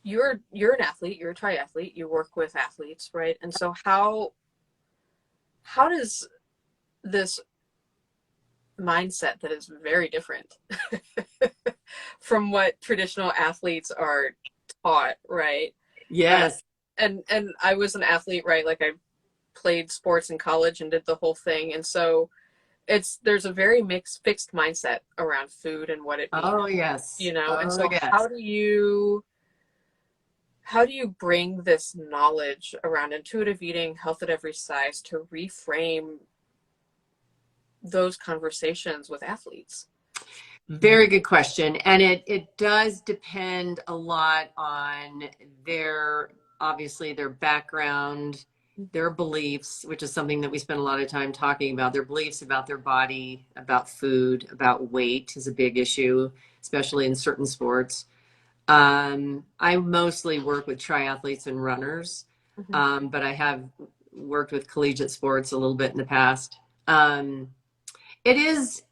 you're an athlete, you're a triathlete, you work with athletes, right? And so how does this mindset that is very different from what traditional athletes are taught, right? Uh, Yes. and I was an athlete, right? Like I played sports in college and did the whole thing, and so there's a very mixed fixed mindset around food and what it means, Oh, yes. and Oh, so yes. how do you bring this knowledge around intuitive eating, health at every size, to reframe those conversations with athletes? Very good question. And it does depend a lot on their, obviously, their background, their beliefs, which is something that we spend a lot of time talking about. Their beliefs about their body, about food, about weight is a big issue, especially in certain sports. I mostly work with triathletes and runners, Mm-hmm. but I have worked with collegiate sports a little bit in the past. Um, it is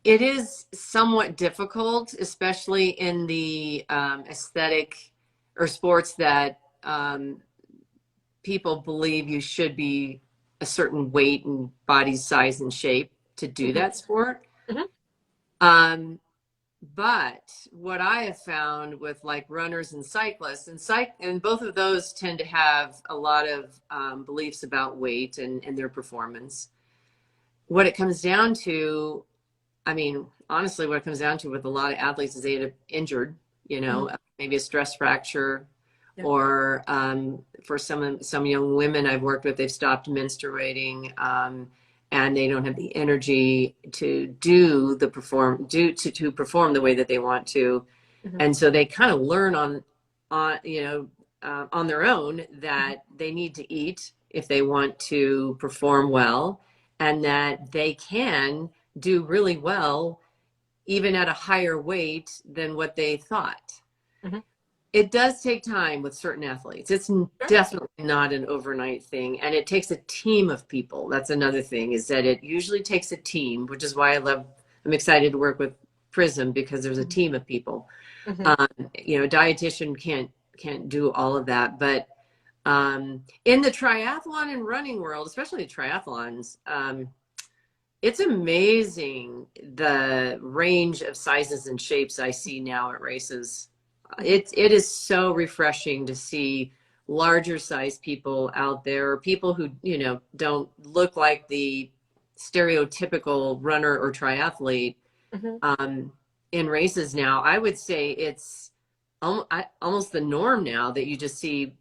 it is somewhat difficult, especially in the aesthetic or sports that people believe you should be a certain weight and body size and shape to do Mm-hmm. that sport. Mm-hmm. Um, but what I have found with like runners and cyclists, and both of those tend to have a lot of beliefs about weight and their performance. What it comes down to, I mean, honestly, what it comes down to with a lot of athletes is they get injured, Mm-hmm. maybe a stress fracture, Yeah. or for some young women I've worked with, they've stopped menstruating, and they don't have the energy to to perform the way that they want to, Mm-hmm. and so they kind of learn on their own Mm-hmm. that they need to eat if they want to perform well, and that they can do really well even at a higher weight than what they thought. Mm-hmm. It does take time with certain athletes. It's Sure. definitely not an overnight thing, and it takes a team of people. That's another thing, is that it usually takes a team, which is why I'm excited to work with Prism, because there's a Mm-hmm. team of people. Mm-hmm. um, a dietitian can't do all of that, but in the triathlon and running world, especially the triathlons, it's amazing the range of sizes and shapes I see now at races. Mm-hmm. It is so refreshing to see larger size people out there, or people who, don't look like the stereotypical runner or triathlete, Mm-hmm. um, in races now. I would say it's almost the norm now that you just see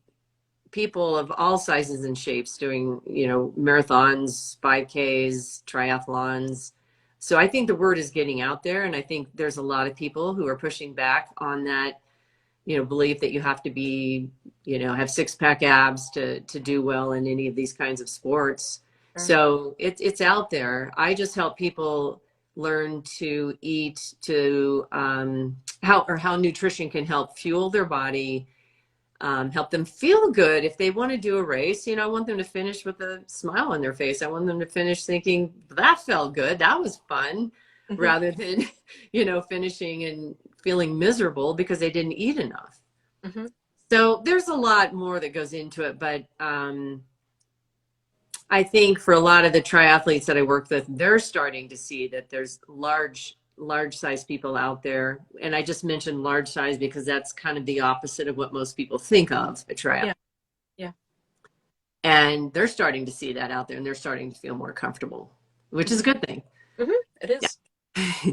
people of all sizes and shapes doing, marathons, 5Ks, triathlons. So I think the word is getting out there, and I think there's a lot of people who are pushing back on that, belief that you have to be, have six pack abs to do well in any of these kinds of sports. Sure. So it's out there. I just help people learn to eat, to how nutrition can help fuel their body, help them feel good if they want to do a race. I want them to finish with a smile on their face. I want them to finish thinking that felt good, that was fun, Mm-hmm. rather than finishing and feeling miserable because they didn't eat enough. Mm-hmm. So there's a lot more that goes into it, but I think for a lot of the triathletes that I work with, they're starting to see that there's large size people out there. And I just mentioned large size because that's kind of the opposite of what most people think of a triathlete. Yeah. Yeah. And they're starting to see that out there, and they're starting to feel more comfortable, which is a Mm-hmm. good thing. Mm-hmm. It is. Yeah.